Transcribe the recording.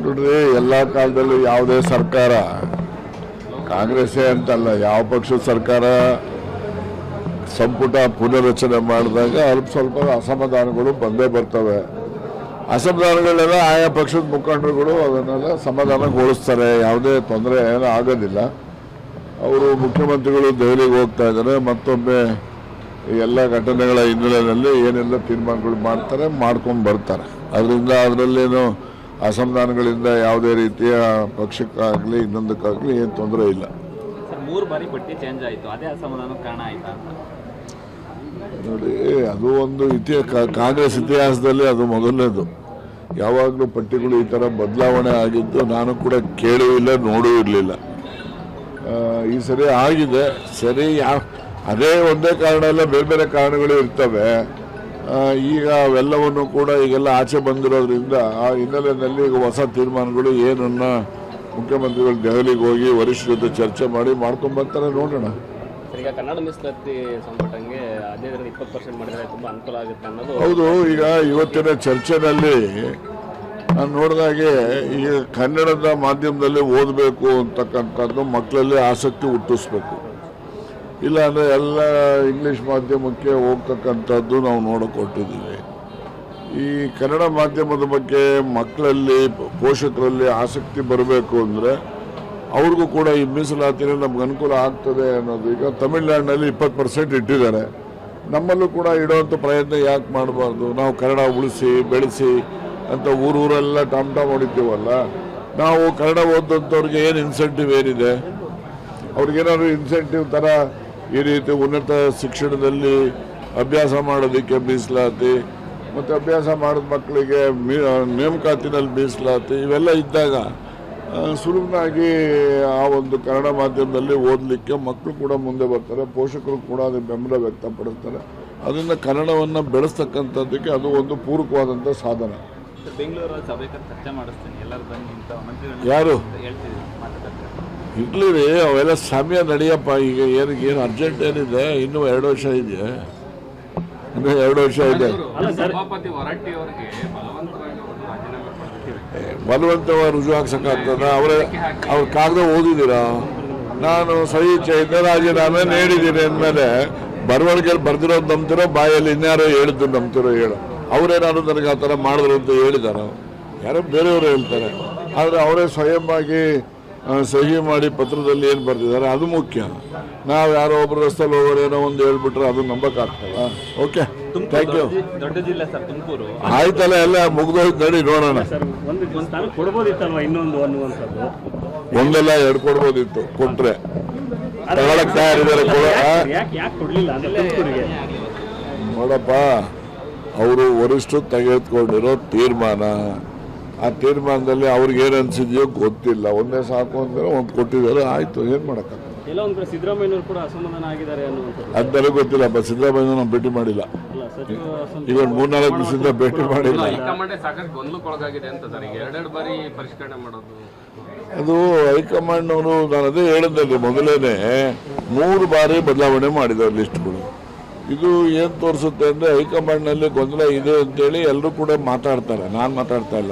ನೋಡ್ರಿ, ಎಲ್ಲ ಕಾಲದಲ್ಲೂ ಯಾವುದೇ ಸರ್ಕಾರ ಕಾಂಗ್ರೆಸ್ಸೇ ಅಂತಲ್ಲ, ಯಾವ ಪಕ್ಷದ ಸರ್ಕಾರ ಸಂಪುಟ ಪುನರ್ರಚನೆ ಮಾಡಿದಾಗ ಅಲ್ಪ ಸ್ವಲ್ಪ ಅಸಮಾಧಾನಗಳು ಬಂದೇ ಬರ್ತವೆ. ಅಸಮಾಧಾನಗಳೆಲ್ಲ ಆಯಾ ಪಕ್ಷದ ಮುಖಂಡರುಗಳು ಅದನ್ನೆಲ್ಲ ಸಮಾಧಾನಗೊಳಿಸ್ತಾರೆ. ಯಾವುದೇ ತೊಂದರೆ ಏನೂ ಆಗೋದಿಲ್ಲ. ಅವರು ಮುಖ್ಯಮಂತ್ರಿಗಳು ದೆಹಲಿಗೆ ಹೋಗ್ತಾ ಇದ್ದಾರೆ. ಮತ್ತೊಮ್ಮೆ ಎಲ್ಲ ಘಟನೆಗಳ ಹಿನ್ನೆಲೆಯಲ್ಲಿ ಏನೆಲ್ಲ ತೀರ್ಮಾನಗಳು ಮಾಡ್ತಾರೆ, ಮಾಡ್ಕೊಂಡು ಬರ್ತಾರೆ. ಅದರಲ್ಲೇನು ಅಸಮಾಧಾನಗಳಿಂದ ಯಾವುದೇ ರೀತಿಯ ಪಕ್ಷಕ್ಕಾಗಲಿ ಇನ್ನೊಂದಕ್ಕಾಗಲಿ ಏನು ತೊಂದರೆ ಇಲ್ಲ. 3 ಬಾರಿ ಪಟ್ಟಿ ಚೇಂಜ್ ಆಯಿತು, ಅದೇ ಅಸಮಾಧಾನಕ್ಕೆ ಕಾರಣ ಆಯ್ತಾ ಅಂತ ನೋಡಿ, ಅದು ಒಂದು ಕಾಂಗ್ರೆಸ್ ಇತಿಹಾಸದಲ್ಲಿ ಅದು ಮೊದಲನೇದು. ಯಾವಾಗಲೂ ಪಟ್ಟಿಗಳು ಈ ಥರ ಬದಲಾವಣೆ ಆಗಿದ್ದು ನಾನು ಕೂಡ ಕೇಳೂ ಇಲ್ಲ, ನೋಡೂ ಇರಲಿಲ್ಲ. ಈ ಸರಿ ಆಗಿದೆ. ಸರಿ, ಅದೇ ಒಂದೇ ಕಾರಣ ಅಲ್ಲ, ಬೇರೆ ಬೇರೆ ಕಾರಣಗಳು ಇರ್ತವೆ. ಈಗ ಅವೆಲ್ಲವನ್ನು ಕೂಡ ಈಗೆಲ್ಲ ಆಚೆ ಬಂದಿರೋದ್ರಿಂದ ಆ ಹಿನ್ನೆಲೆಯಲ್ಲಿ ಈಗ ಹೊಸ ತೀರ್ಮಾನಗಳು ಏನನ್ನ ಮುಖ್ಯಮಂತ್ರಿಗಳು ದೆಹಲಿಗೆ ಹೋಗಿ ವರಿಷ್ಠರ ಜೊತೆ ಚರ್ಚೆ ಮಾಡಿ ಮಾಡ್ಕೊಂಡು ಬರ್ತಾರೆ. ನೋಡೋಣ. ಈಗ ಕನ್ನಡ ಮೀಸಲಾತಿ ಸಂಪುಟಂಗೆ 15% ಮಾಡಿದ್ರೆ ತುಂಬ ಅನುಕೂಲ ಆಗುತ್ತೆ ಅನ್ನೋದು. ಹೌದು. ಈಗ ಇವತ್ತಿನ ಚರ್ಚೆನಲ್ಲಿ ನಾನು ನೋಡಿದಾಗೆ ಈಗ ಕನ್ನಡದ ಮಾಧ್ಯಮದಲ್ಲಿ ಓದಬೇಕು ಅಂತಕ್ಕಂಥದ್ದು ಮಕ್ಕಳಲ್ಲಿ ಆಸಕ್ತಿ ಹುಟ್ಟಿಸ್ಬೇಕು. ಇಲ್ಲಾಂದರೆ ಎಲ್ಲ ಇಂಗ್ಲೀಷ್ ಮಾಧ್ಯಮಕ್ಕೆ ಹೋಗ್ತಕ್ಕಂಥದ್ದು ನಾವು ನೋಡಿಕೊಟ್ಟಿದ್ದೀವಿ. ಈ ಕನ್ನಡ ಮಾಧ್ಯಮದ ಬಗ್ಗೆ ಮಕ್ಕಳಲ್ಲಿ, ಪೋಷಕರಲ್ಲಿ ಆಸಕ್ತಿ ಬರಬೇಕು ಅಂದರೆ ಅವ್ರಿಗೂ ಕೂಡ ಈ ಮೀಸಲಾತಿನ ನಮ್ಗೆ ಅನುಕೂಲ ಆಗ್ತದೆ ಅನ್ನೋದು. ಈಗ ತಮಿಳುನಾಡಿನಲ್ಲಿ 20% ಇಟ್ಟಿದ್ದಾರೆ. ನಮ್ಮಲ್ಲೂ ಕೂಡ ಇಡೋವಂಥ ಪ್ರಯತ್ನ ಯಾಕೆ ಮಾಡಬಾರ್ದು? ನಾವು ಕನ್ನಡ ಉಳಿಸಿ ಬೆಳೆಸಿ ಅಂತ ಊರೆಲ್ಲ ಟಾಮ್ ಹೊಡಿತೀವಲ್ಲ. ನಾವು ಕನ್ನಡ ಓದಂಥವ್ರಿಗೆ ಏನು ಇನ್ಸೆಂಟಿವ್ ಏನಿದೆ? ಅವ್ರಿಗೇನಾದ್ರು ಇನ್ಸೆಂಟಿವ್ ಥರ ಈ ರೀತಿ ಉನ್ನತ ಶಿಕ್ಷಣದಲ್ಲಿ ಅಭ್ಯಾಸ ಮಾಡೋದಕ್ಕೆ ಮೀಸಲಾತಿ, ಮತ್ತು ಅಭ್ಯಾಸ ಮಾಡಿದ ಮಕ್ಕಳಿಗೆ ನೇಮಕಾತಿನಲ್ಲಿ ಮೀಸಲಾತಿ, ಇವೆಲ್ಲ ಇದ್ದಾಗ ಸುಲಭವಾಗಿ ಆ ಒಂದು ಕನ್ನಡ ಮಾಧ್ಯಮದಲ್ಲಿ ಓದಲಿಕ್ಕೆ ಮಕ್ಕಳು ಕೂಡ ಮುಂದೆ ಬರ್ತಾರೆ, ಪೋಷಕರು ಕೂಡ ಅದಕ್ಕೆ ಬೆಂಬಲ ವ್ಯಕ್ತಪಡಿಸ್ತಾರೆ. ಅದರಿಂದ ಕನ್ನಡವನ್ನು ಬೆಳೆಸ್ತಕ್ಕಂಥದ್ದಕ್ಕೆ ಅದು ಒಂದು ಪೂರಕವಾದಂಥ ಸಾಧನ. ಬೆಂಗಳೂರಲ್ಲಿ ಸಭೆ ಚರ್ಚೆ ಮಾಡಿಸ್ತೀನಿ, ಎಲ್ಲರೂ ಬನ್ನಿ ಅಂತ ಮಂತ್ರಿಗಳು ಯಾರು ಹೇಳ್ತಿದ್ರು, ಇರ್ಲಿ ರೀ, ಅವೆಲ್ಲ ಸಮಯ ನಡೆಯಪ್ಪ. ಈಗ ಏನು ಅರ್ಜೆಂಟ್ ಏನಿದೆ? ಇನ್ನೂ 2 ವರ್ಷ ಇದೆ. ಇನ್ನೂ 2 ವರ್ಷ ಇದೆ. ಸಭಾಪತಿ ಹೊರಟ್ಟಿ ಅವರಿಗೆ ಬಲವಂತವಾಗಿ ರುಜು ಹಾಕ್ಸಕ್ಕಾಗ್ತದ? ಅವ್ರ ಕಾಗದ ಓದಿದ್ದೀರಾ? ನಾನು ಸಹಿ ಚೈತನ್ಯ ರಾಜೀನಾಮೆ ನೀಡಿದ್ದೀನಿ ಅಂದಮೇಲೆ ಬರವಣಿಗೆಯಲ್ಲಿ ಬರ್ದಿರೋದು ನಂಬ್ತಿರೋ, ಬಾಯಲ್ಲಿ ಇನ್ಯಾರೋ ಹೇಳಿದ್ದು ನಂಬ್ತಿರೋ? ಹೇಳು. ಅವರೇನಾದ್ರು ನನಗೆ ಆ ಥರ ಮಾಡಿದ್ರು ಅಂತ ಹೇಳಿದಾರ? ಯಾರೋ ಬೇರೆಯವರು ಹೇಳ್ತಾರೆ. ಆದರೆ ಅವರೇ ಸ್ವಯಂವಾಗಿ ಸಹಿ ಮಾಡಿ ಪತ್ರದಲ್ಲಿ ಏನು ಬರ್ತಿದ್ದಾರೆ ಅದು ಮುಖ್ಯ. ನಾವು ಯಾರೋ ಒಬ್ಬರು ರಸ್ತೆಯಲ್ಲಿ ಹೋಗೋರೇನೋ ಒಂದು ಹೇಳ್ಬಿಟ್ರೆ ಅದು ನಂಬಕ್ಕಾಗ್ತಲ್ಲ. Okay, thank you. ದೊಡ್ಡ ಜಿಲ್ಲೆ ಸರ್ ತುಮಕೂರು. ಆಯ್ತಲ್ಲ, ಎಲ್ಲ ಮುಗ್ದೋಯ್ತು, ನಡಿ ನೋಡೋಣ. ಒಂದೆಲ್ಲ 2 ಕೊಡ್ಬೋದಿತ್ತು, ಕೊಟ್ರೆ ತಗೊಳಕ್ ತಯಾರಿದ್ದಾರೆ. ನೋಡಪ್ಪ, ಅವರು ವರಿಷ್ಠರು ತೆಗೆದುಕೊಂಡಿರೋ ತೀರ್ಮಾನ, ಆ ತೀರ್ಮಾನದಲ್ಲಿ ಅವ್ರಿಗೆ ಏನು ಅನ್ಸಿದೆಯೋ ಗೊತ್ತಿಲ್ಲ. ಒಂದೇ ಸಾಕು ಅಂದ್ರೆ ಒಂದು ಕೊಟ್ಟಿದ್ದಾರೆ, ಆಯ್ತು, ಏನು ಮಾಡೋಕ್ಕಾಗಲ್ಲ. ಸಿದ್ದರಾಮಯ್ಯನವರು ಕೂಡ ಅಸಮಾಧಾನ ಆಗಿದ್ದಾರೆ ಅನ್ನುವಂಥದ್ದು ಅದು ನನಗೆ ಗೊತ್ತಿಲ್ಲಪ್ಪ. ಸಿದ್ದರಾಮಯ್ಯ ನಾವು ಭೇಟಿ ಮಾಡಿಲ್ಲ. ಈಗ 3-4 ದಿವಸದಿಂದ ಭೇಟಿ ಮಾಡಿಲ್ಲ. ಅದು ಹೈಕಮಾಂಡ್ನವರು, ನಾನು ಅದೇ ಹೇಳಿದ್ದಲ್ಲಿ ಮೊದಲೇನೆ 3 ಬಾರಿ ಬದಲಾವಣೆ ಮಾಡಿದ್ದಾರೆ ಲಿಸ್ಟ್ಗಳು. ಇದು ಏನು ತೋರಿಸುತ್ತೆ ಅಂದರೆ ಹೈಕಮಾಂಡ್ನಲ್ಲಿ ಗೊಂದಲ ಇದೆ ಅಂತೇಳಿ ಎಲ್ಲರೂ ಕೂಡ ಮಾತಾಡ್ತಾರೆ. ನಾನು ಮಾತಾಡ್ತಾ ಇಲ್ಲ.